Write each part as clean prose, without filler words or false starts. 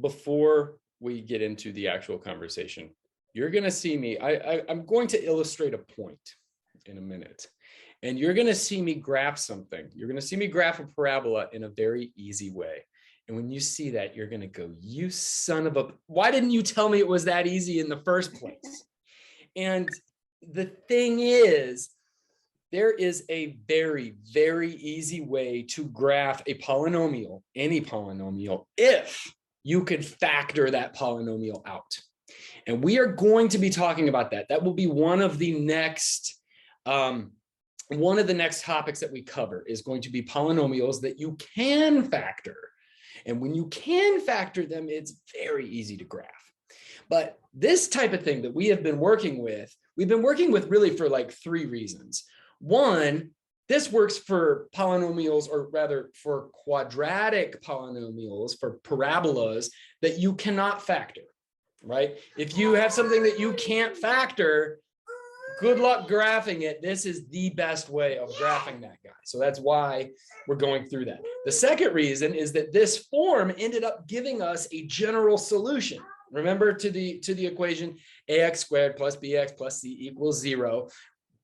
before we get into the actual conversation, you're going to see me. I'm going to illustrate a point in a minute, and you're going to see me graph something. You're going to see me graph a parabola in a very easy way. And when you see that, you're going to go, you son of a, why didn't you tell me it was that easy in the first place? And the thing is, there is a very, very easy way to graph a polynomial, any polynomial, if you could factor that polynomial out. And we are going to be talking about that. That will be one of the next topics that we cover is going to be polynomials that you can factor. And when you can factor them, it's very easy to graph. But this type of thing that we have been working with, we've been working with really for like 3 reasons. One, this works for polynomials, or rather for quadratic polynomials, for parabolas that you cannot factor, right? If you have something that you can't factor, good luck graphing it. This is the best way of graphing that guy. So that's why we're going through that. The second reason is that this form ended up giving us a general solution. Remember to the equation ax squared plus bx plus c equals 0.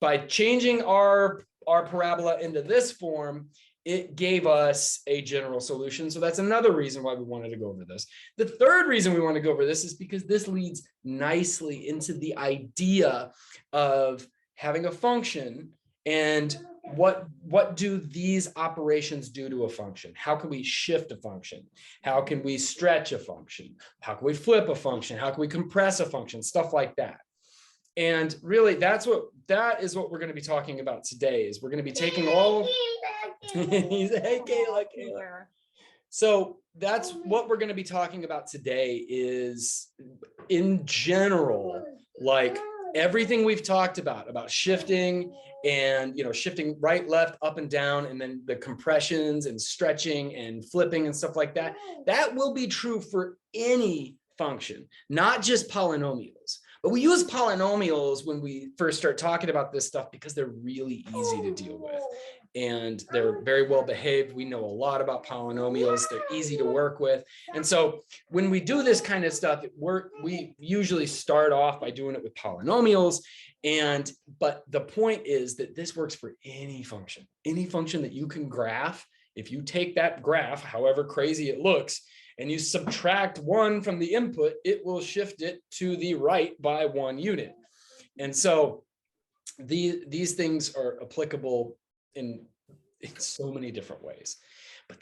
By changing our parabola into this form, it gave us a general solution. So that's another reason why we wanted to go over this. The third reason we want to go over this is because this leads nicely into the idea of having a function and what do these operations do to a function? How can we shift a function? How can we stretch a function? How can we flip a function? How can we compress a function? Stuff like that. And really, that is what we're going to be talking about today. Is we're going to be taking all. Hey, Kayla. So that's what we're going to be talking about today. Is in general, like everything we've talked about shifting and shifting right, left, up, and down, and then the compressions and stretching and flipping and stuff like that. That will be true for any function, not just polynomials. But we use polynomials when we first start talking about this stuff because they're really easy to deal with. And they're very well behaved. We know a lot about polynomials. They're easy to work with. And so when we do this kind of stuff, we usually start off by doing it with polynomials. But the point is that this works for any function that you can graph. If you take that graph, however crazy it looks, and you subtract 1 from the input, it will shift it to the right by 1 unit. And so these things are applicable in so many different ways. But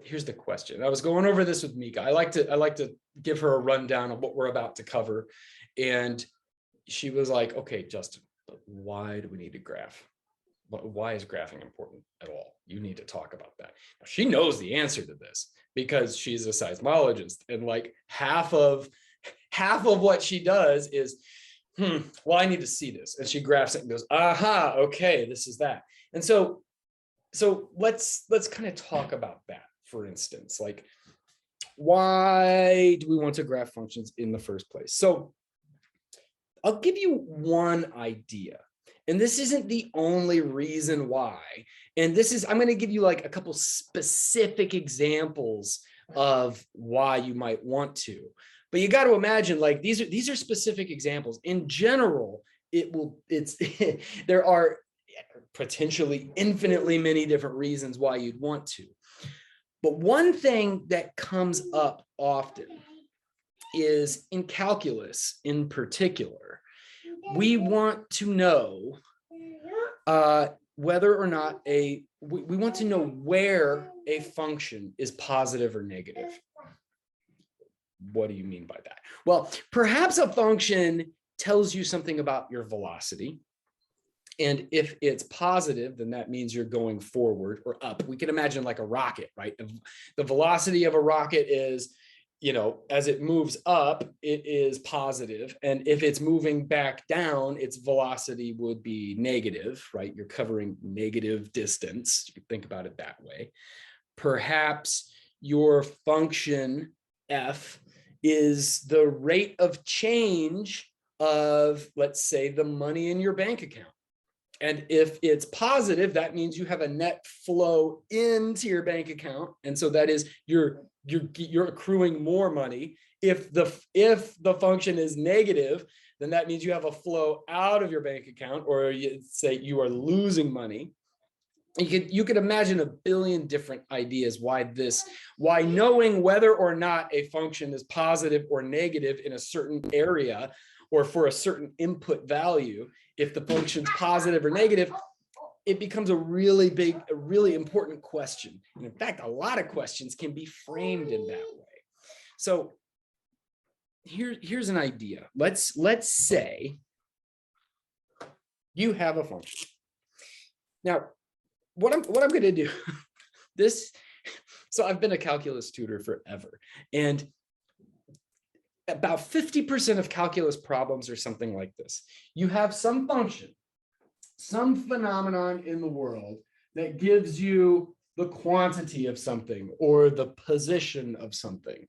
here's the question. I was going over this with Mika. I like to give her a rundown of what we're about to cover. And she was like, okay, Justin, but why do we need to graph? Why is graphing important at all? You need to talk about that. Now, she knows the answer to this because she's a seismologist, and like half of what she does is, well, I need to see this. And she graphs it and goes, aha, okay, this is that. And so let's kind of talk about that, for instance, like why do we want to graph functions in the first place? So I'll give you one idea. And this isn't the only reason why. And I'm going to give you like a couple specific examples of why you might want to. But you got to imagine, like these are specific examples. In general, there are potentially infinitely many different reasons why you'd want to. But one thing that comes up often is in calculus in particular. We want to know whether or not we want to know where a function is positive or negative. What do you mean by that? Well, perhaps a function tells you something about your velocity. And if it's positive, then that means you're going forward or up. We can imagine like a rocket, right? The velocity of a rocket is, as it moves up, it is positive. And if it's moving back down, its velocity would be negative, right? You're covering negative distance. You can think about it that way. Perhaps your function f is the rate of change of, let's say, the money in your bank account. And if it's positive, that means you have a net flow into your bank account. And so that is you're accruing more money. If the function is negative, then that means you have a flow out of your bank account, or you say you are losing money. You could imagine a billion different ideas why knowing whether or not a function is positive or negative in a certain area or for a certain input value, if the function's positive or negative, it becomes a really important question. And in fact, a lot of questions can be framed in that way. So here's an idea. Let's say you have a function. Now, what I'm going to do so I've been a calculus tutor forever, and about 50% of calculus problems are something like this. You have some function, some phenomenon in the world that gives you the quantity of something or the position of something.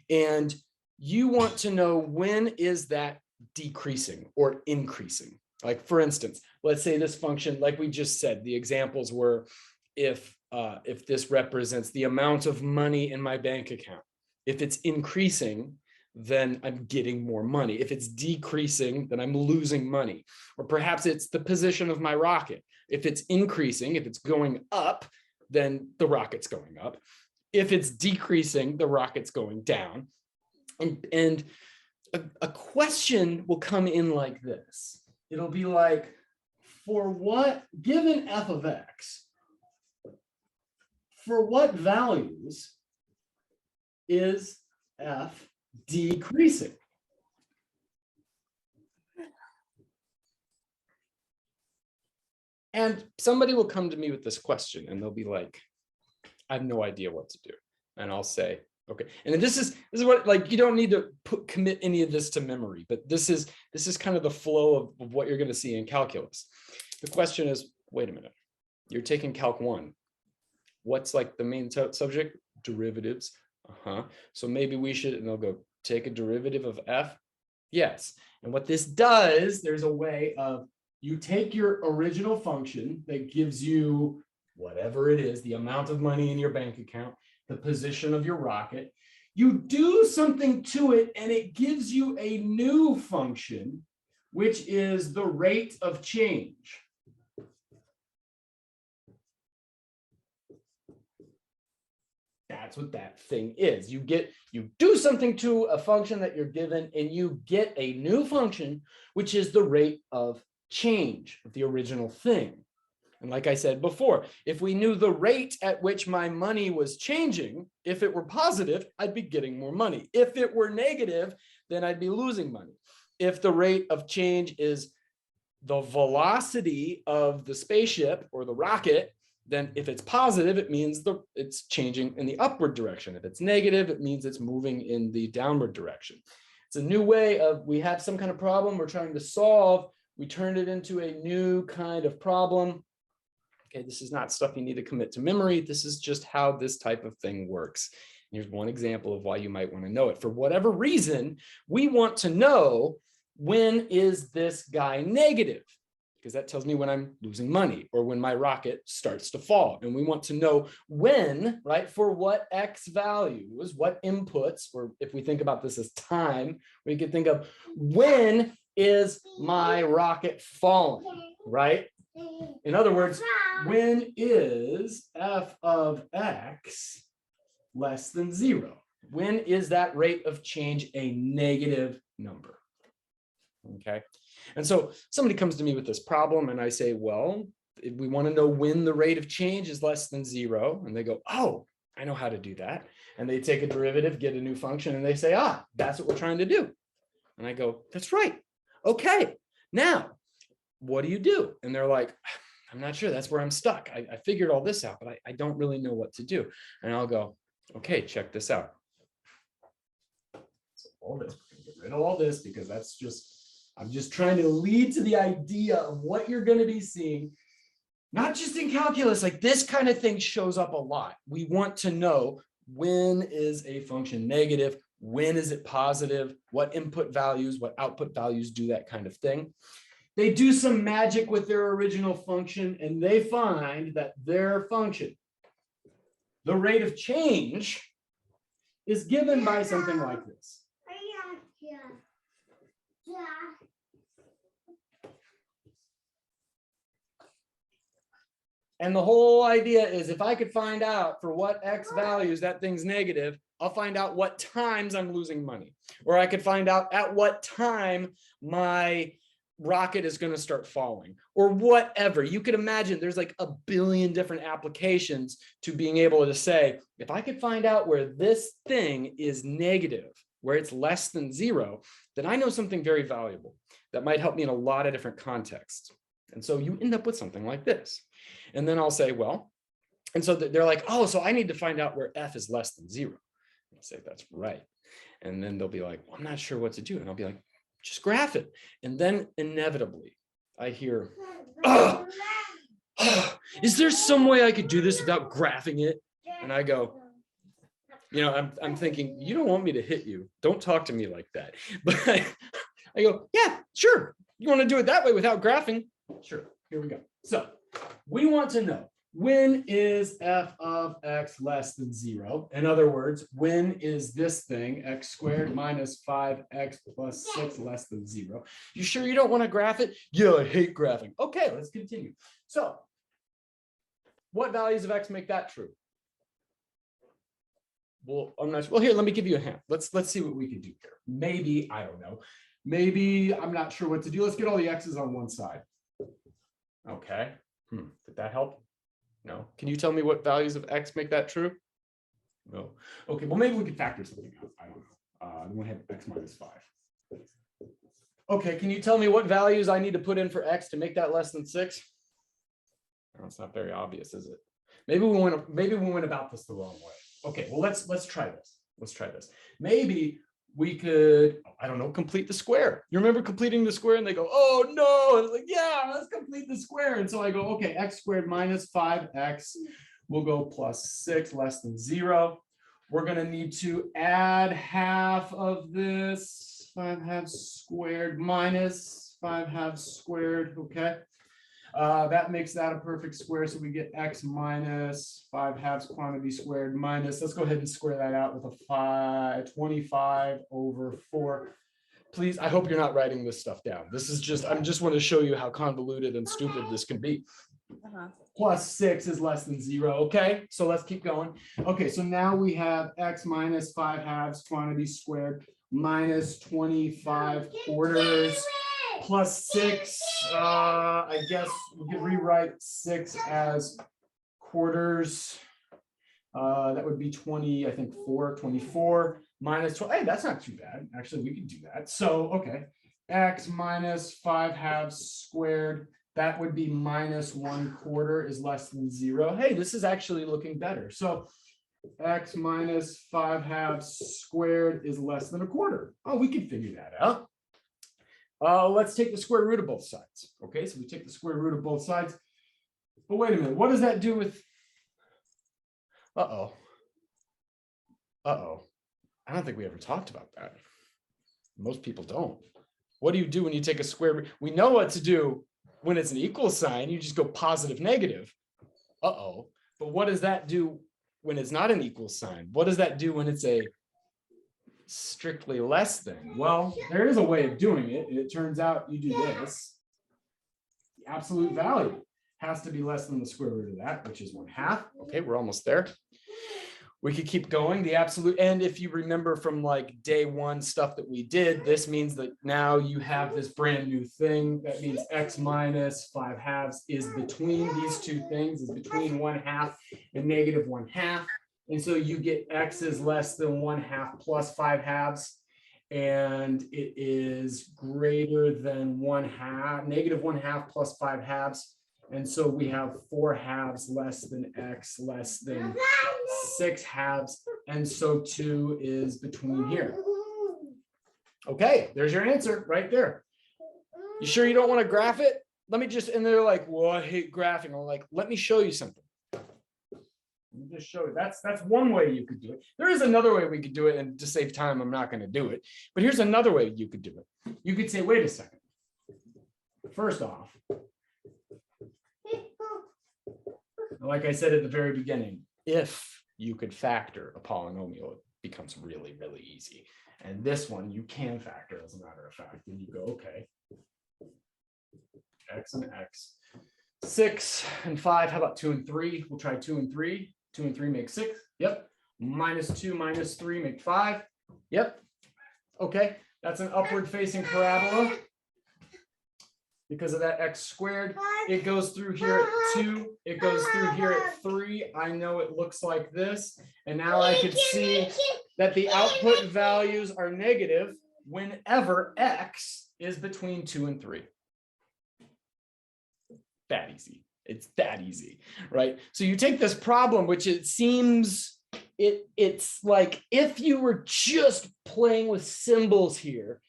And you want to know, when is that decreasing or increasing? Like, for instance, let's say this function, like we just said, the examples were if this represents the amount of money in my bank account. If it's increasing, then I'm getting more money. If it's decreasing, then I'm losing money. Or perhaps it's the position of my rocket. If it's increasing, if it's going up, then the rocket's going up. If it's decreasing, the rocket's going down. And a question will come in like this. It'll be like, for what, given f of x, for what values is f decreasing? And somebody will come to me with this question and they'll be like, I have no idea what to do. And I'll say, okay. And then this is what, like, you don't need to commit any of this to memory, but this is kind of the flow of what you're going to see in calculus. The question is, wait a minute, you're taking Calc 1. What's like the main subject? Derivatives. So maybe we should, and they'll go, take a derivative of f. Yes. And what this does, there's a way of, you take your original function that gives you whatever it is, the amount of money in your bank account, the position of your rocket, you do something to it and it gives you a new function, which is the rate of change. That's what that thing is. You do something to a function that you're given and you get a new function, which is the rate of change of the original thing. And like I said before, if we knew the rate at which my money was changing, if it were positive, I'd be getting more money. If it were negative, then I'd be losing money. If the rate of change is the velocity of the spaceship or the rocket, then if it's positive, it means it's changing in the upward direction. If it's negative, it means it's moving in the downward direction. It's a new way of, we have some kind of problem we're trying to solve. We turned it into a new kind of problem. Okay, this is not stuff you need to commit to memory. This is just how this type of thing works. Here's one example of why you might want to know it. For whatever reason, we want to know, when is this guy negative? Because that tells me when I'm losing money or when my rocket starts to fall. And we want to know when, right? For what x values, what inputs, or if we think about this as time, we could think of, when is my rocket falling, right? In other words, when is f of x less than 0? When is that rate of change a negative number? Okay. And so somebody comes to me with this problem and I say, well, if we want to know when the rate of change is less than 0, and they go, oh, I know how to do that. And they take a derivative, get a new function, and they say, ah, that's what we're trying to do. And I go, that's right. Okay. Now, what do you do? And they're like, I'm not sure. That's where I'm stuck. I figured all this out, but I don't really know what to do. And I'll go, okay, check this out. So all this, get rid of all this, because that's just, I'm just trying to lead to the idea of what you're going to be seeing, not just in calculus. Like, this kind of thing shows up a lot. We want to know, when is a function negative? When is it positive? What input values, what output values do that kind of thing? They do some magic with their original function, and they find that their function, the rate of change, is given by something like this. And the whole idea is if I could find out for what X values that thing's negative, I'll find out what times I'm losing money. Or I could find out at what time my rocket is going to start falling or whatever. You could imagine there's like a billion different applications to being able to say, if I could find out where this thing is negative, where it's less than 0, then I know something very valuable that might help me in a lot of different contexts. And so you end up with something like this. And then I'll say, well, and so they're like, oh, so I need to find out where F is less than 0. I'll say, that's right. And then they'll be like, well, I'm not sure what to do. And I'll be like, just graph it. And then inevitably I hear, oh, is there some way I could do this without graphing it? And I go, you know, I'm thinking, you don't want me to hit you. Don't talk to me like that. But I go, yeah, sure. You want to do it that way without graphing? Sure. Here we go. So we want to know, when is f of x less than 0? In other words, when is this thing, x squared minus 5x plus 6 less than 0? You sure you don't want to graph it? Yeah, I hate graphing. Okay, let's continue. So what values of x make that true? Well, I'm not sure. Well, here, let me give you a hint. Let's see what we can do here. Maybe, I don't know. Maybe I'm not sure what to do. Let's get all the x's on one side. Okay. Did that help? No. Can you tell me what values of x make that true? No. Okay, well, maybe we could factor something out. I don't know. Then we have x minus 5. Okay, can you tell me what values I need to put in for x to make that less than 6? No, it's not very obvious, is it? Maybe we went about this the wrong way. Okay, well, let's try this. Let's try this. Maybe we could, I don't know, complete the square. You remember completing the square? And they go, oh no. And it's like, yeah, let's complete the square. And so I go, okay, x squared minus 5x will go plus 6 less than 0. We're going to need to add half of this 5 halves squared minus 5 halves squared. Okay. That makes that a perfect square. So we get x minus 5 halves quantity squared minus, let's go ahead and square that out with a 25 over 4. Please, I hope you're not writing this stuff down. This is just, I just want to show you how convoluted and stupid this can be. Plus 6 is less than 0. Okay, so let's keep going. Okay, so now we have x minus 5 halves quantity squared minus 25 quarters. Plus 6, I guess we could rewrite 6 as quarters. That would be 20, I think 24 minus 12. Hey, that's not too bad. Actually, we could do that. So, okay, x minus 5 halves squared, that would be minus 1/4 is less than 0. Hey, this is actually looking better. So x minus 5 halves squared is less than 1/4. Oh, we can figure that out. Let's take the square root of both sides. Okay, so we take the square root of both sides. But wait a minute, what does that do with? Uh-oh. I don't think we ever talked about that. Most people don't. What do you do when you take a square root? We know what to do when it's an equal sign. You just go positive, negative. Uh-oh. But what does that do when it's not an equal sign? What does that do when it's a strictly less than? Well, there is a way of doing it, and it turns out you do this. The absolute value has to be less than the square root of that, which is 1/2. Okay, we're almost there. We could keep going. The absolute, and if you remember from like day 1 stuff that we did, this means that now you have this brand new thing. That means x minus 5 halves is between these two things, is between 1/2 and negative 1/2. And so you get x is less than 1/2 plus 5 halves, and it is greater than 1/2, negative 1/2 plus 5 halves. And so we have 4 halves less than x less than 6 halves. And so 2 is between here. Okay, there's your answer right there. You sure you don't want to graph it? Let me just, and they're like, well, I hate graphing. I'm like, let me show you something. Let me just show you. That's one way you could do it. There is another way we could do it, and to save time, I'm not going to do it. But here's another way you could do it. You could say, wait a second. First off, like I said at the very beginning, if you could factor a polynomial, it becomes really, really easy. And this one you can factor, as a matter of fact. And you go, okay, x and x. 6 and 5, how about 2 and 3? We'll try 2 and 3. 2 and 3 make 6. Yep. -2 minus 3 make 5. Yep. Okay, that's an upward facing parabola. Because of that x squared, it goes through here at 2, it goes through here at 3. I know it looks like this. And now I can see that the output values are negative whenever x is between 2 and 3. That easy. It's that easy, right? So you take this problem, which it seems it's like if you were just playing with symbols here,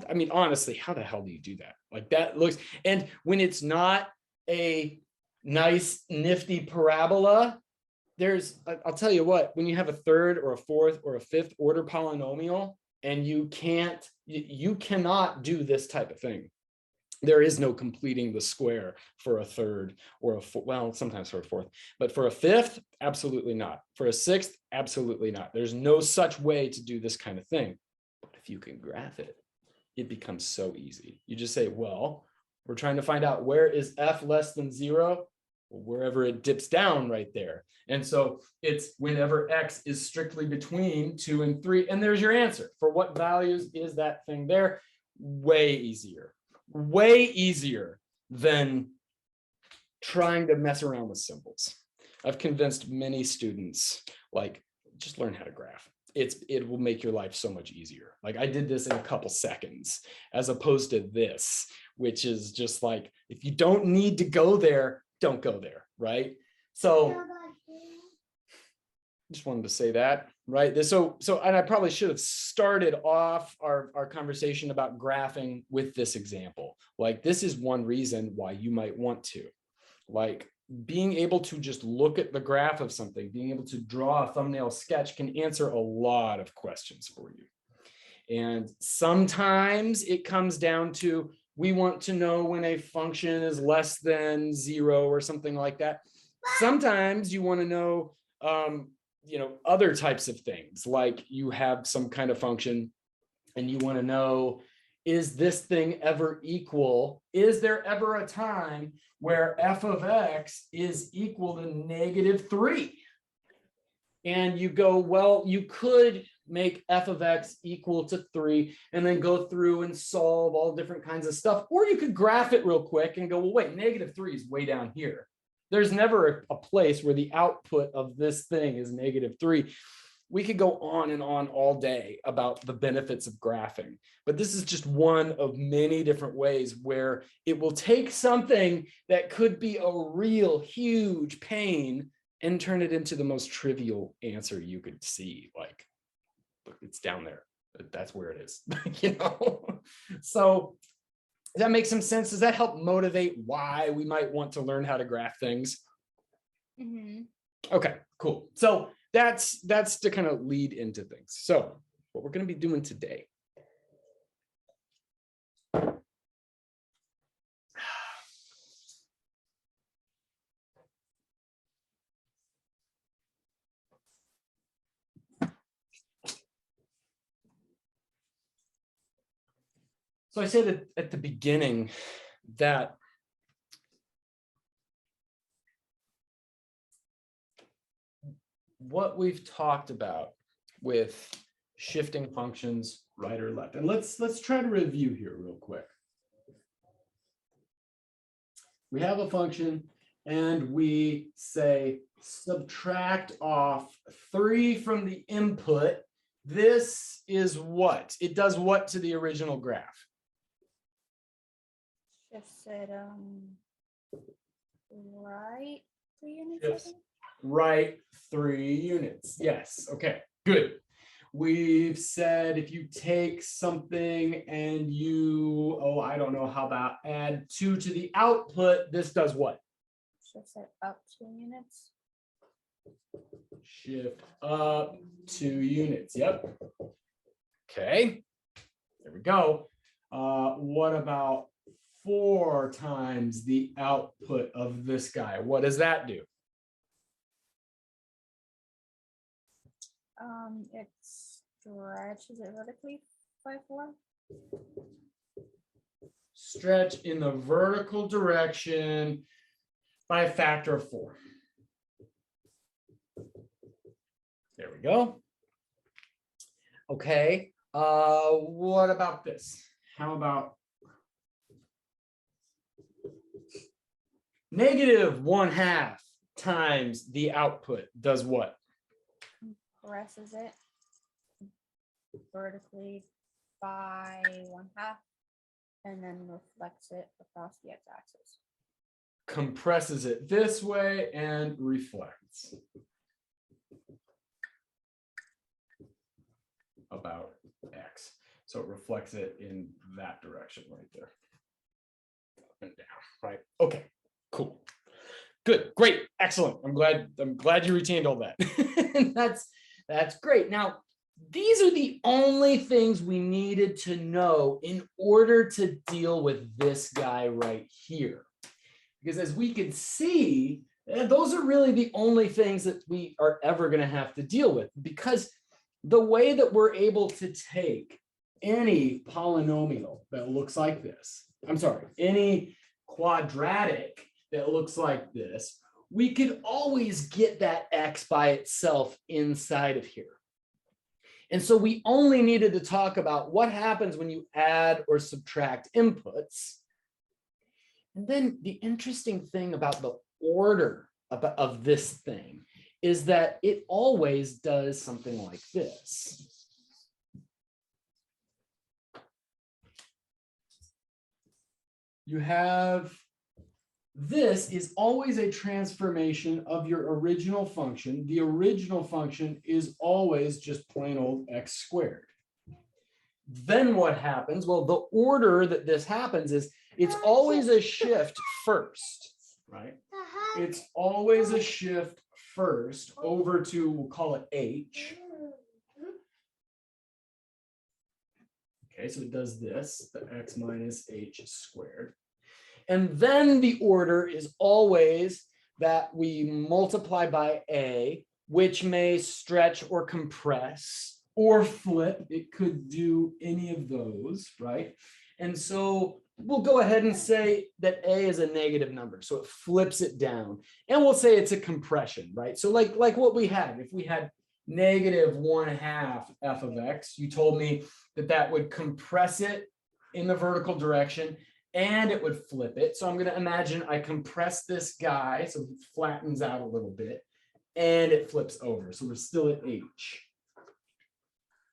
I mean, honestly, how the hell do you do that? Like that looks, and when it's not a nice, nifty parabola, I'll tell you what, when you have a third or a fourth or a fifth order polynomial and you cannot do this type of thing. There is no completing the square for a third or a fourth, well, sometimes for a fourth, but for a fifth, absolutely not. For a sixth, absolutely not. There's no such way to do this kind of thing. But if you can graph it, it becomes so easy. You just say, well, we're trying to find out where is f less than 0? Well, wherever it dips down right there. And so it's whenever x is strictly between 2 and 3, and there's your answer. For what values is that thing there? Way easier than trying to mess around with symbols. I've convinced many students, like, just learn how to graph. It will make your life so much easier. Like I did this in a couple seconds, as opposed to this, which is just like, if you don't need to go there, don't go there, right? So just wanted to say that, right? And I probably should have started off our conversation about graphing with this example. Like this is one reason why you might want to, like being able to just look at the graph of something, being able to draw a thumbnail sketch can answer a lot of questions for you. And sometimes it comes down to, we want to know when a function is less than 0 or something like that. Sometimes you want to know, other types of things, like you have some kind of function and you want to know, is this thing ever equal? Is there ever a time where f of x is equal to -3? And you go, well, you could make f of x equal to 3 and then go through and solve all different kinds of stuff. Or you could graph it real quick and go, well, wait, -3 is way down here. There's never a place where the output of this thing is -3. We could go on and on all day about the benefits of graphing, but this is just one of many different ways where it will take something that could be a real huge pain and turn it into the most trivial answer you could see. Like, look, it's down there. That's where it is, So does that make some sense? Does that help motivate why we might want to learn how to graph things? Mm-hmm. Okay, cool. So that's to kind of lead into things. So what we're going to be doing today. So I said at the beginning that what we've talked about with shifting functions right or left, and let's try to review here real quick. We have a function and we say subtract off 3 from the input. This is what? It does what to the original graph? Just said right 3 units. Yes. Right 3 units. Yes. Okay, good. We've said if you take something and you, I don't know, how about add 2 to the output, this does what? Just said up 2 units. Shift up 2 units. Yep. Okay. There we go. What about 4 times the output of this guy. What does that do? It stretches it vertically by 4. Stretch in the vertical direction by a factor of 4. There we go. Okay, what about this? How about -1/2 times the output does what? Compresses it vertically by 1/2 and then reflects it across the x-axis. Compresses it this way and reflects about x. So it reflects it in that direction right there. Up and down, right? Okay, cool. Good, great, excellent. I'm glad you retained all that. That's great. Now, these are the only things we needed to know in order to deal with this guy right here. Because as we can see, those are really the only things that we are ever going to have to deal with, because the way that we're able to take any polynomial that looks like this, I'm sorry, any quadratic that looks like this, we could always get that x by itself inside of here. And so we only needed to talk about what happens when you add or subtract inputs. And then the interesting thing about the order of this thing is that it always does something like this. You have, this is always a transformation of your original function. The original function is always just plain old x squared. Then what happens? Well, the order that this happens is it's always a shift first, right? It's always a shift first over to, we'll call it h. Okay, so it does this, the x minus h squared. And then the order is always that we multiply by a, which may stretch or compress or flip. It could do any of those, right? And so we'll go ahead and say that a is a negative number. So it flips it down. And we'll say it's a compression, right? So like what we had, if we had -1/2 f of x, you told me that that would compress it in the vertical direction and it would flip it. So I'm going to imagine I compress this guy so he flattens out a little bit and it flips over. So we're still at h.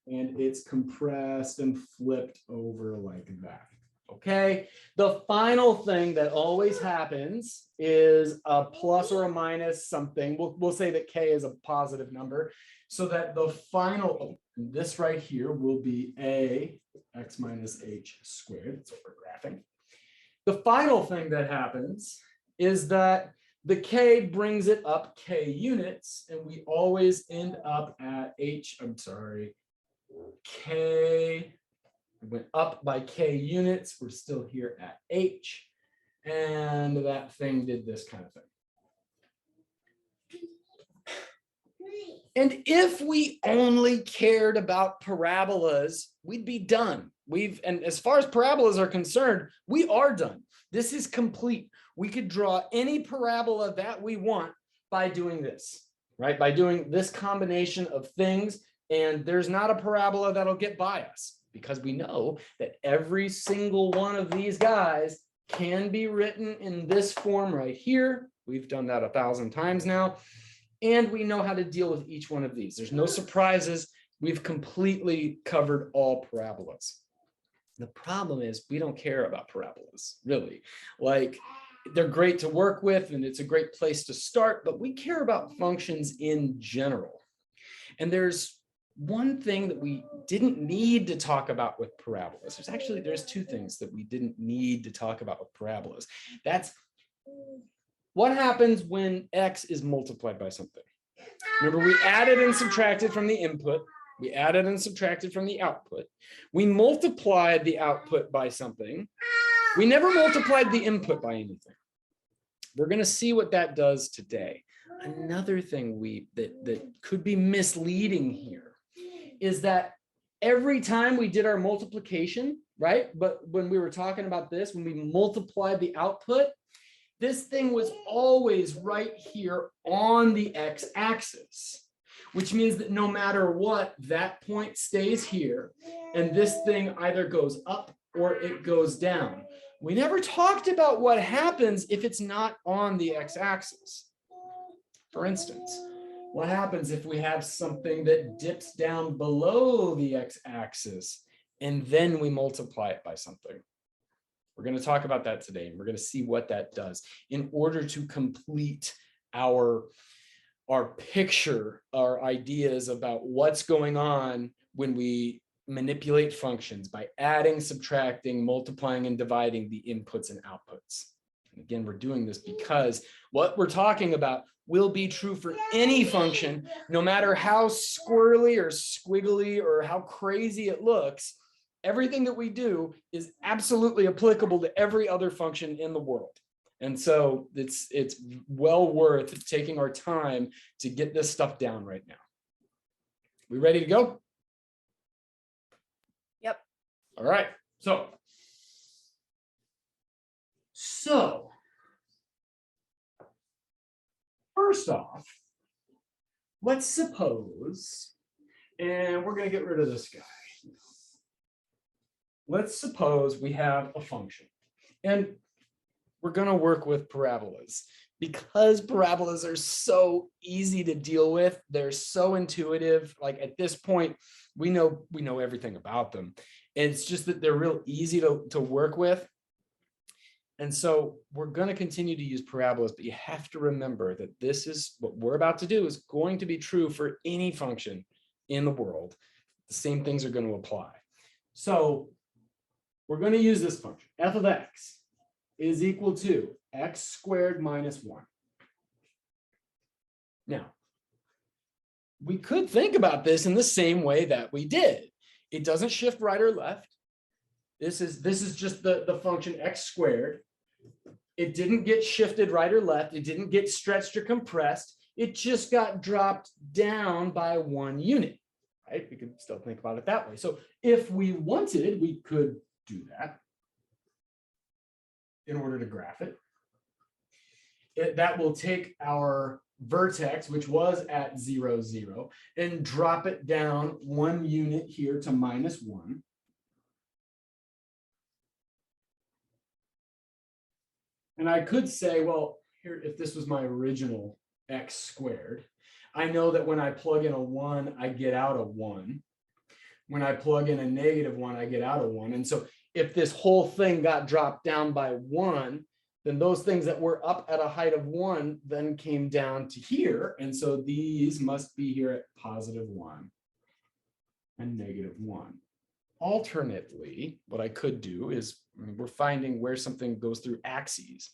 And it's compressed and flipped over like that. Okay. The final thing that always happens is a plus or a minus something. We'll say that k is a positive number, so that the final, this right here will be a x minus h squared. That's what we're graphing. The final thing that happens is that the k brings it up k units, and we always end up at k went up by k units. We're still here at h, and that thing did this kind of thing. And if we only cared about parabolas, we'd be done. And as far as parabolas are concerned, we are done. This is complete. We could draw any parabola that we want by doing this, right? By doing this combination of things. And there's not a parabola that'll get by us, because we know that every single one of these guys can be written in this form right here. We've done that 1,000 times now. And we know how to deal with each one of these. There's no surprises. We've completely covered all parabolas. The problem is we don't care about parabolas, really. Like, they're great to work with and it's a great place to start, but we care about functions in general. And there's one thing that we didn't need to talk about with parabolas. There's two things that we didn't need to talk about with parabolas. That's what happens when x is multiplied by something. Remember, we added and subtracted from the input. We added and subtracted from the output. We multiplied the output by something. We never multiplied the input by anything. We're going to see what that does today. Another thing that could be misleading here is that every time we did our multiplication, right? But when we were talking about this, when we multiplied the output, this thing was always right here on the x-axis, which means that no matter what, that point stays here, and this thing either goes up or it goes down. We never talked about what happens if it's not on the x-axis. For instance, what happens if we have something that dips down below the x-axis and then we multiply it by something? We're going to talk about that today, and we're going to see what that does in order to complete our picture, our ideas about what's going on when we manipulate functions by adding, subtracting, multiplying, and dividing the inputs and outputs. And again, we're doing this because what we're talking about will be true for any function, no matter how squirrely or squiggly or how crazy it looks. Everything that we do is absolutely applicable to every other function in the world. And so it's well worth taking our time to get this stuff down right now. We ready to go? Yep. All right. So first off, let's suppose, and we're going to get rid of this guy. Let's suppose we have a function, and we're going to work with parabolas. Because parabolas are so easy to deal with, they're so intuitive. Like at this point, we know everything about them. And it's just that they're real easy to work with. And so we're going to continue to use parabolas, but you have to remember that this is what we're about to do is going to be true for any function in the world. The same things are going to apply. So we're going to use this function. F of x is equal to x squared minus 1. Now, we could think about this in the same way that we did. It doesn't shift right or left. This is just the function x squared. It didn't get shifted right or left. It didn't get stretched or compressed. It just got dropped down by 1 unit, right? We could still think about it that way. So if we wanted, we could do that in order to graph it. That will take our vertex, which was at 0, 0, and drop it down 1 unit here to minus 1. And I could say, well, here, if this was my original x squared, I know that when I plug in a 1, I get out a 1. When I plug in a negative 1, I get out a 1. And so if this whole thing got dropped down by 1, then those things that were up at a height of 1 then came down to here. And so these must be here at positive 1 and negative 1. Alternately, what I could do is, we're finding where something goes through axes.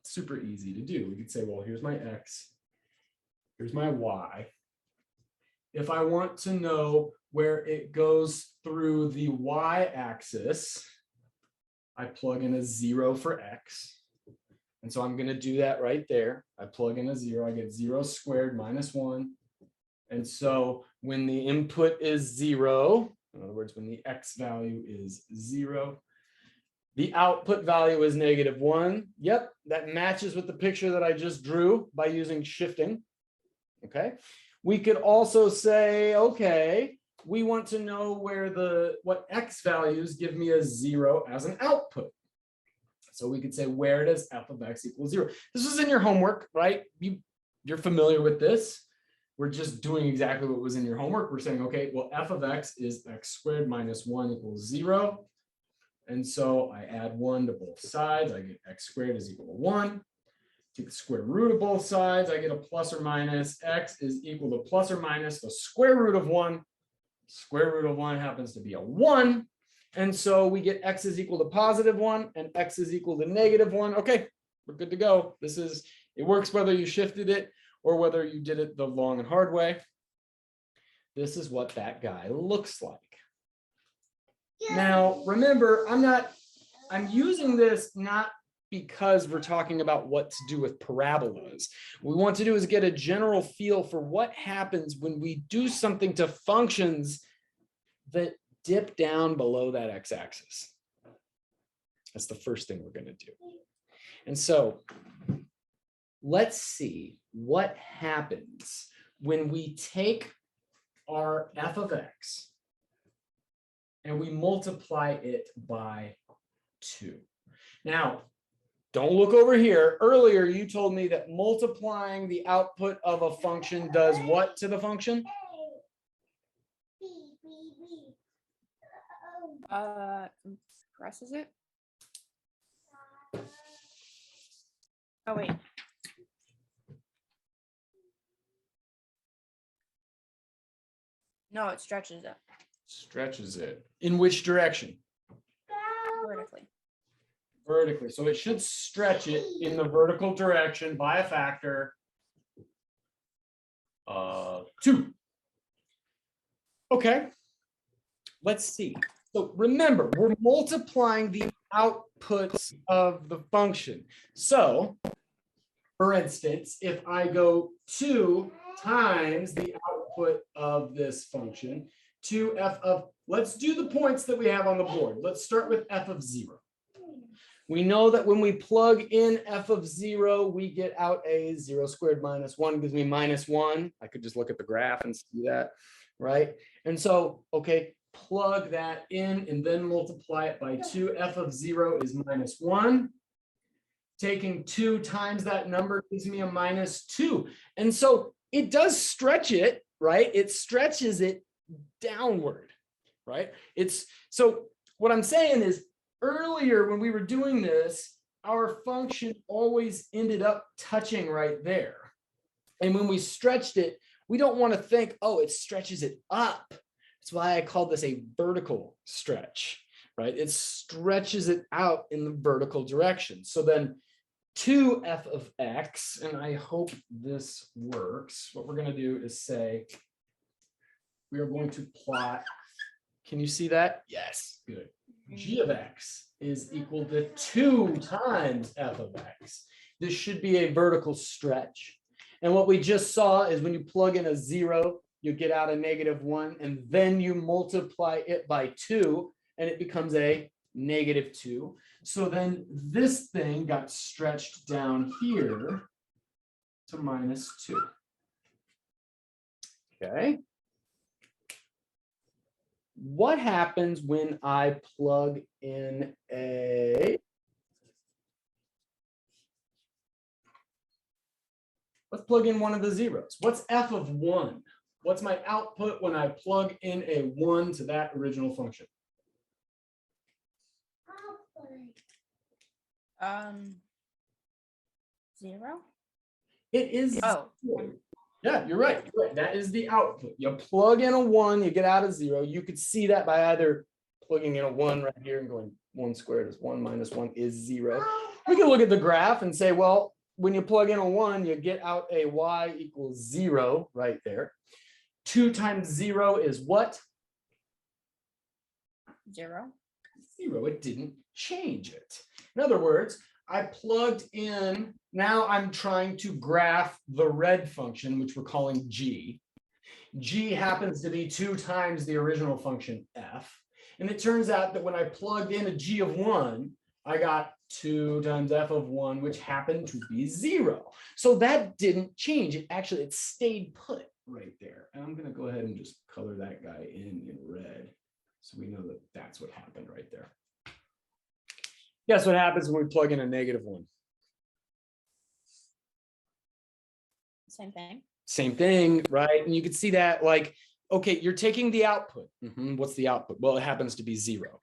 It's super easy to do. We could say, well, here's my x, here's my y. If I want to know where it goes through the y-axis, I plug in a 0 for x. And so I'm going to do that right there. I plug in a 0, I get 0 squared minus 1. And so when the input is 0, in other words, when the x value is 0, the output value is negative 1. Yep, that matches with the picture that I just drew by using shifting. Okay. We could also say, okay, we want to know where what x values give me a 0 as an output. So we could say, where does f of x equal 0? This is in your homework, right? You're familiar with this. We're just doing exactly what was in your homework. We're saying, okay, well, f of x is x squared minus 1 equals 0. And so I add 1 to both sides. I get x squared is equal to 1. Take the square root of both sides. I get a plus or minus. X is equal to plus or minus the square root of 1. Square root of 1 happens to be a 1. And so we get x is equal to positive 1 and x is equal to negative 1. Okay, we're good to go. It works whether you shifted it or whether you did it the long and hard way. This is what that guy looks like. Yeah. Now, remember, I'm I'm using this not because we're talking about what to do with parabolas. What we want to do is get a general feel for what happens when we do something to functions that dip down below that x-axis. That's the first thing we're going to do. And so let's see what happens when we take our f of x and we multiply it by 2. Now, don't look over here. Earlier, you told me that multiplying the output of a function does what to the function? Compresses it. Oh, wait. No, it stretches it. Stretches it. In which direction? Vertically. Vertically. So it should stretch it in the vertical direction by a factor of 2. Okay. Let's see. So remember, we're multiplying the outputs of the function. So, for instance, if I go 2 times the output of this function, 2f of, let's do the points that we have on the board. Let's start with f of 0. We know that when we plug in f of 0, we get out a 0 squared minus 1 gives me minus 1. I could just look at the graph and see that, right? And so, okay, plug that in and then multiply it by 2. F of 0 is minus 1. Taking 2 times that number gives me a minus 2. And so it does stretch it, right? It stretches it downward, right? So what I'm saying is, earlier when we were doing this, our function always ended up touching right there. And when we stretched it, we don't want to think, oh, it stretches it up. That's why I call this a vertical stretch, right? It stretches it out in the vertical direction. So then 2f of x, and I hope this works. What we're going to do is say, we are going to plot. Can you see that? Yes, good. G of x is equal to 2 times f of x. This should be a vertical stretch. And what we just saw is when you plug in a 0, you get out a negative 1, and then you multiply it by 2, and it becomes a negative 2. So then this thing got stretched down here to minus 2. Okay. What happens when I plug in a, let's plug in one of the zeros. What's f of 1? What's my output when I plug in a 1 to that original function? 0? It is. Oh. Yeah, you're right. That is the output. You plug in a 1, you get out a 0. You could see that by either plugging in a 1 right here and going 1 squared is 1 minus 1 is 0. We can look at the graph and say, well, when you plug in a 1, you get out a y equals 0 right there. 2 times 0 is what? 0. 0. It didn't change it. In other words, I plugged in, now I'm trying to graph the red function, which we're calling g. G happens to be 2 times the original function f. And it turns out that when I plugged in a g of 1, I got 2 times f of 1, which happened to be 0. So that didn't change. It stayed put right there. And I'm going to go ahead and just color that guy in red, so we know that that's what happened right there. Guess what happens when we plug in a negative 1? Same thing. Same thing, right? And you can see that, like, okay, you're taking the output. What's the output? Well, it happens to be 0.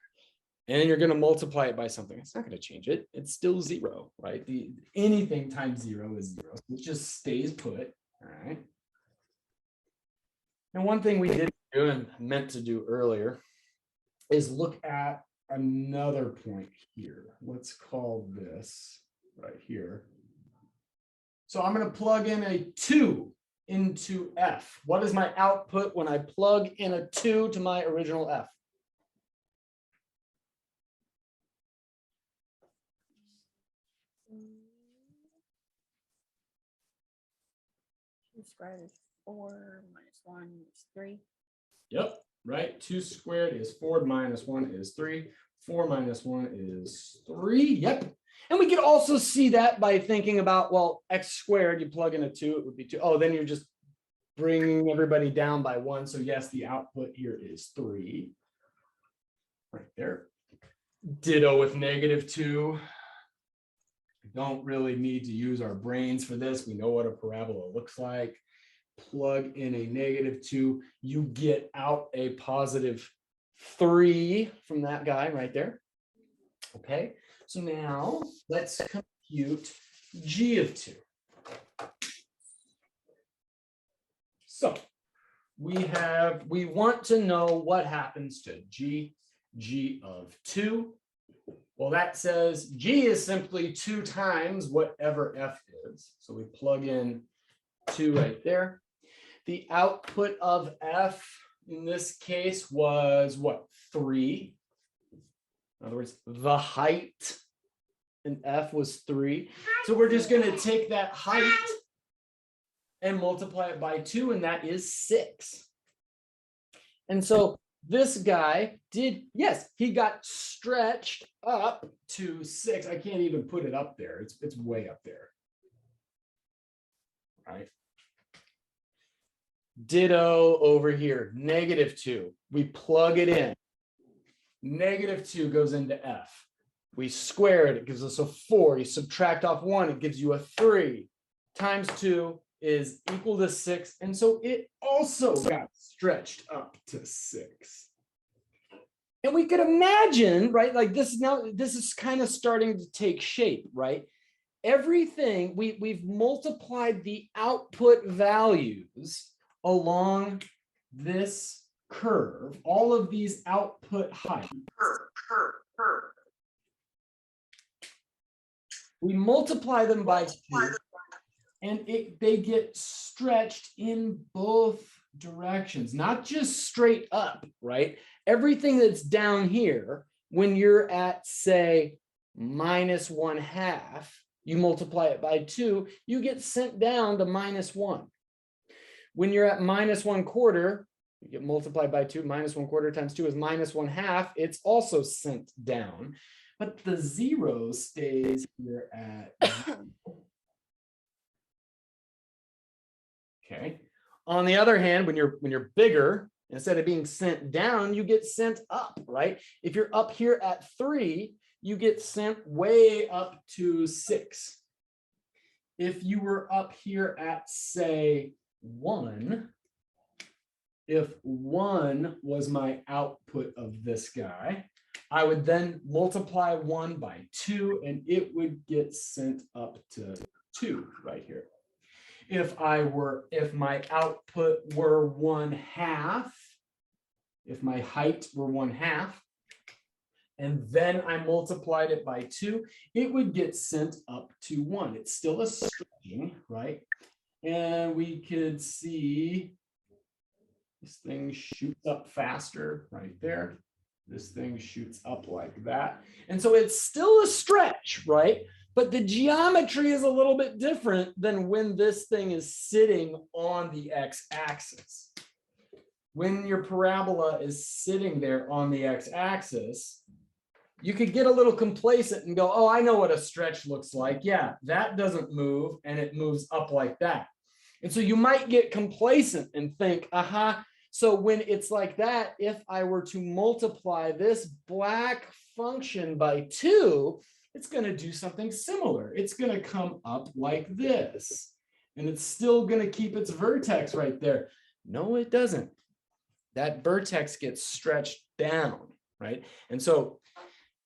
And then you're going to multiply it by something. It's not going to change it. It's still 0, right? Anything times 0 is 0. So it just stays put, all right? And one thing we did do and meant to do earlier is look at another point here. Let's call this right here. So I'm going to plug in a 2 into f. What is my output when I plug in a 2 to my original f? 2 squared is 4 minus 1 is 3. Yep, right. 2 squared is 4 minus 1 is 3. 4 minus 1 is 3. Yep. And we could also see that by thinking about, well, x squared, you plug in a 2, it would be 2. Oh, then you're just bringing everybody down by 1. So yes, the output here is 3. Right there. Ditto with -2. We don't really need to use our brains for this. We know what a parabola looks like. Plug in a -2, you get out a +3 from that guy right there. Okay, so now let's compute g of 2. So we want to know what happens to g of 2. Well, that says g is simply 2 times whatever f is. So we plug in 2 right there. The output of f in this case was what? 3. In other words, the height in f was 3. So we're just going to take that height and multiply it by 2, and that is 6. And so this guy did, yes, he got stretched up to 6. I can't even put it up there. It's way up there. Right. Ditto over here, -2. We plug it in. -2 goes into f. We square it, it gives us a 4. You subtract off 1, it gives you a 3. Times 2 is equal to 6. And so it also got stretched up to 6. And we could imagine, right, like this is kind of starting to take shape, right? Everything, we've multiplied the output values along this curve, all of these output heights. We multiply them by 2, and they get stretched in both directions, not just straight up, right? Everything that's down here, when you're at, say, -1/2, you multiply it by 2, you get sent down to -1. When you're at -1/4, you get multiplied by 2, -1/4 times 2 is -1/2. It's also sent down, but the 0 stays here at 0. Okay. On the other hand, when you're bigger, instead of being sent down, you get sent up, right? If you're up here at 3, you get sent way up to 6. If you were up here at, say, 1, if 1 was my output of this guy, I would then multiply 1 by 2, and it would get sent up to 2 right here. If my output were 1/2, if my height were 1/2, and then I multiplied it by 2, it would get sent up to 1. It's still a string, right? And we could see this thing shoots up faster right there. This thing shoots up like that. And so it's still a stretch, right? But the geometry is a little bit different than when this thing is sitting on the x-axis. When your parabola is sitting there on the x-axis, you could get a little complacent and go, oh, I know what a stretch looks like. Yeah, that doesn't move, and it moves up like that. And so you might get complacent and think, aha, so when it's like that, if I were to multiply this black function by 2, it's going to do something similar. It's going to come up like this, and it's still going to keep its vertex right there. No, it doesn't. That vertex gets stretched down, right? And so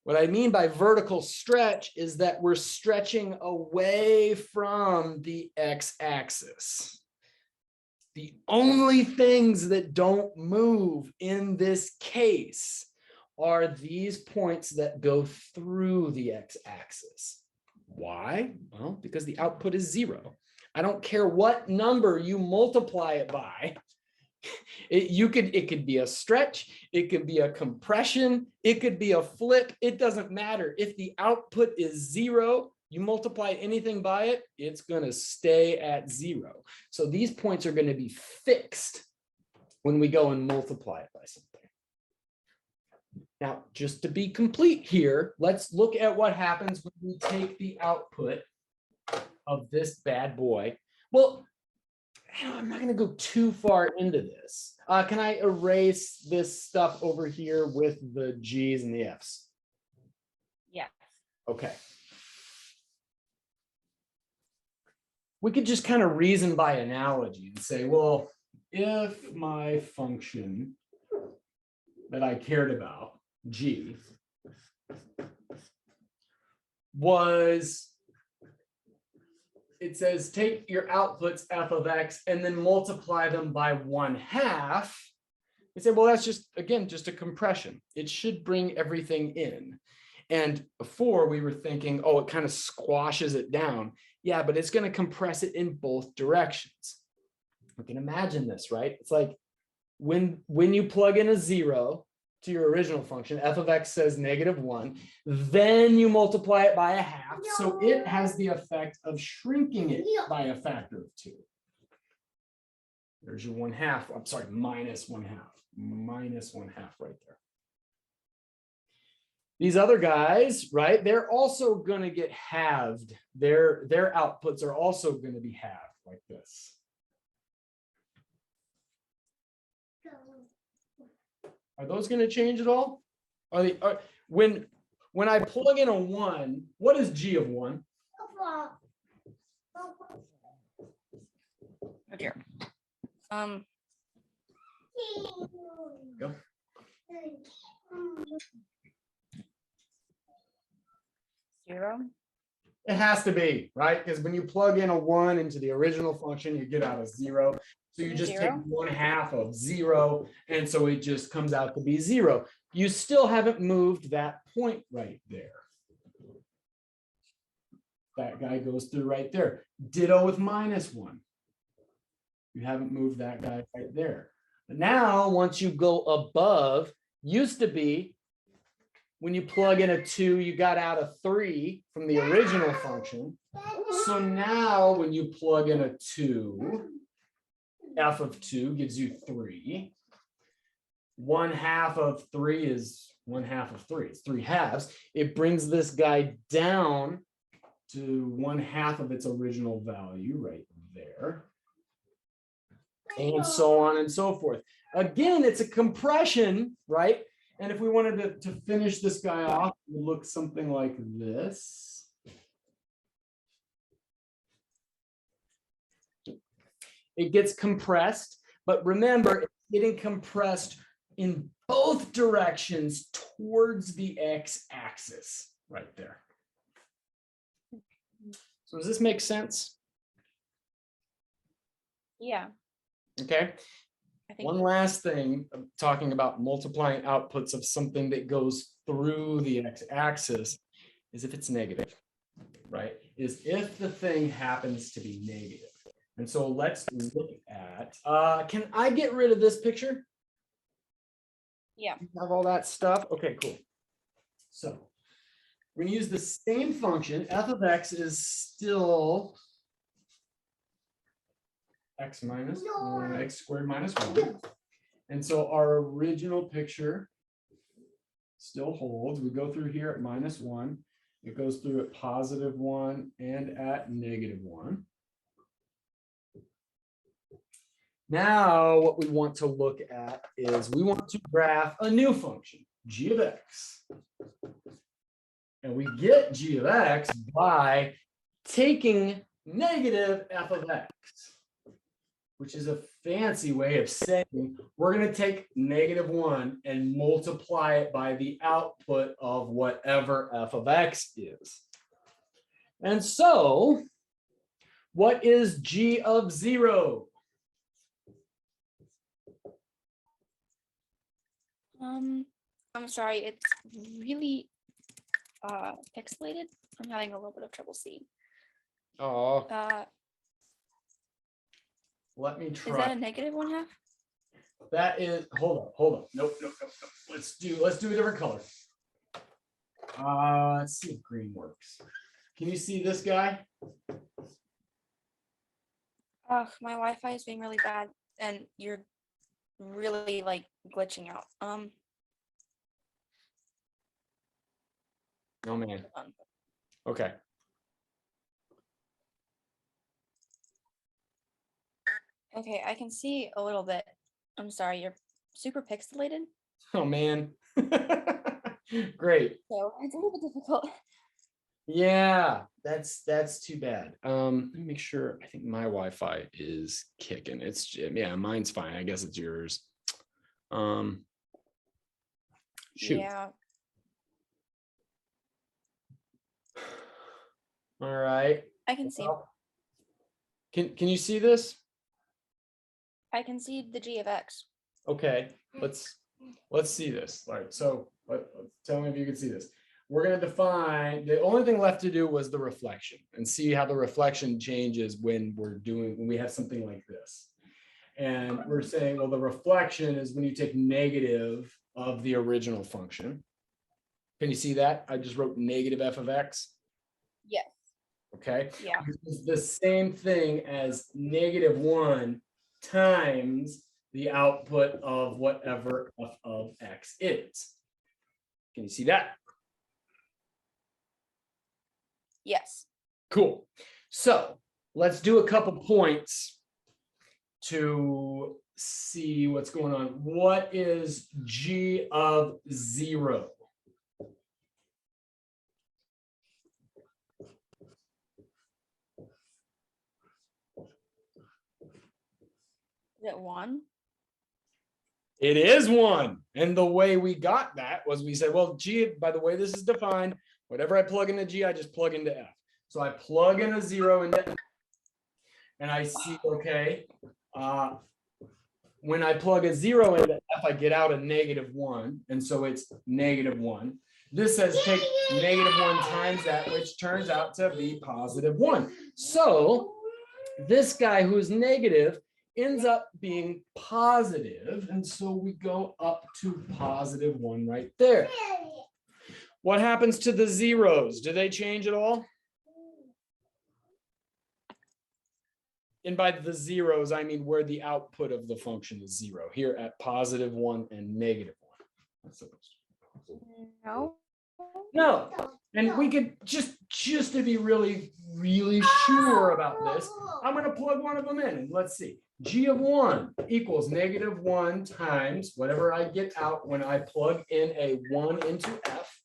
what I mean by vertical stretch is that we're stretching away from the x-axis. The only things that don't move in this case are these points that go through the x-axis. Why? Well, because the output is 0. I don't care what number you multiply it by. It could be a stretch, it could be a compression, it could be a flip. It doesn't matter. If the output is 0, You multiply anything by it, it's going to stay at 0. So these points are going to be fixed when we go and multiply it by something. Now, just to be complete here, let's look at what happens when we take the output of this bad boy. Well, I'm not going to go too far into this. Can I erase this stuff over here with the G's and the F's? Yeah. Okay. We could just kind of reason by analogy and say, well, if my function that I cared about, G, was, it says take your outputs f of x and then multiply them by 1/2. We say, well, that's just, again, just a compression. It should bring everything in. And before we were thinking, oh, it kind of squashes it down. Yeah, but it's going to compress it in both directions. We can imagine this, right? It's like when you plug in a 0 to your original function, f of x says -1, then you multiply it by 1/2. So it has the effect of shrinking it by a factor of 2. There's your 1/2. I'm sorry, -1/2. -1/2 right there. These other guys, right, they're also going to get halved. Their outputs are also going to be halved like this. Are those going to change at all? When I plug in a 1, what is G of 1? Oh dear. Go. Zero. It has to be, right? Because when you plug in a 1 into the original function, you get out a 0. So you just take 1/2 of 0, and so it just comes out to be 0. You still haven't moved that point right there. That guy goes through right there. Ditto with -1. You haven't moved that guy right there. But now, once you go above, used to be, when you plug in a 2, you got out a 3 from the original function. So now when you plug in a 2, f of 2 gives you 3. 1/2 of 3 is 1/2 of 3. It's 3/2. It brings this guy down to 1/2 of its original value right there. And so on and so forth. Again, it's a compression, right? And if we wanted to finish this guy off, it would look something like this. It gets compressed, but remember, it's getting compressed in both directions towards the x-axis right there. So does this make sense? Yeah. Okay. I think One last thing, talking about multiplying outputs of something that goes through the x-axis is if it's negative, right? Is if the thing happens to be negative. And so let's look at, can I get rid of this picture? Yeah. You have all that stuff? Okay, cool. So we're going to use the same function. F of x is still x minus x squared minus 1. And so our original picture still holds. We go through here at -1. It goes through at +1 and at -1. Now what we want to look at is we want to graph a new function, g of x. And we get g of x by taking negative f of x, which is a fancy way of saying we're going to take -1 and multiply it by the output of whatever f of x is. And so what is g of 0? I'm sorry, it's really pixelated. I'm having a little bit of trouble seeing. Oh, let me try. Is that a -1/2? That is, hold on. Nope. Let's do a different color. Let's see if green works. Can you see this guy? Ugh, my Wi-Fi is being really bad, and you're really like glitching out. Oh man. Hold on. Okay. Okay, I can see a little bit. I'm sorry, you're super pixelated, Oh man. Great. so it's a little bit difficult. Yeah, that's too bad. Let me make sure. I think my Wi-Fi is kicking. It's yeah, mine's fine. I guess it's yours. Shoot. Yeah, All right. I can see. Well, can you see this? I can see the g of x. Okay, let's see this. All right, so tell me if you can see this. We're going to define, the only thing left to do was the reflection, and see how the reflection changes when we have something like this. And we're saying, well, the reflection is when you take negative of the original function. Can you see that? I just wrote negative f of x. Yes. Okay. Yeah. This is the same thing as -1 times the output of whatever f of x is. Can you see that? Yes. Cool. So let's do a couple points to see what's going on. What is g of 0? Is it 1? It is 1. And the way we got that was we said, well, g, by the way this is defined, whatever I plug into g, I just plug into f. So I plug in a 0 into f, and I see, okay, when I plug a 0 into f, I get out a -1. And so it's -1. This says take -1 times that, which turns out to be +1. So this guy who's negative ends up being positive, and so we go up to +1 right there. What happens to the zeros? Do they change at all? And by the zeros, I mean where the output of the function is 0, here at +1 and -1. That's supposed to be No. no. And we could just to be really sure about this, I'm going to plug one of them in, and let's see. G of 1 equals -1 times whatever I get out when I plug in a 1 into f.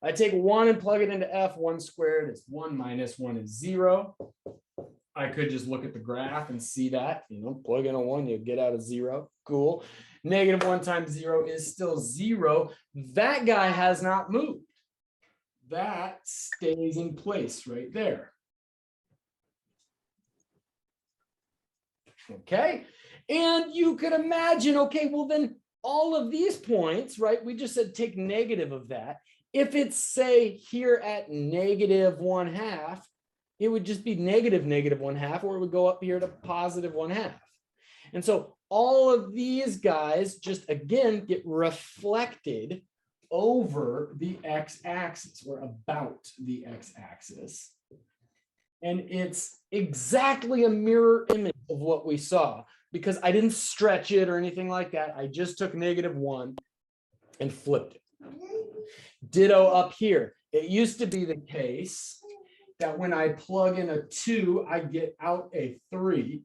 I take 1 and plug it into f. 1 squared is 1 minus 1 is 0. I could just look at the graph and see that, plug in a 1, you get out a 0. Cool. -1 times 0 is still 0. That guy has not moved. That stays in place right there. Okay. And you could imagine, okay, well then all of these points, right? We just said take negative of that. If it's, say, here at -1/2, it would just be -1/2, or it would go up here to +1/2. And so all of these guys just, again, get reflected over the x-axis, or about the x-axis. And it's exactly a mirror image of what we saw, because I didn't stretch it or anything like that. I just took -1 and flipped it. Ditto up here. It used to be the case that when I plug in a 2, I get out a 3.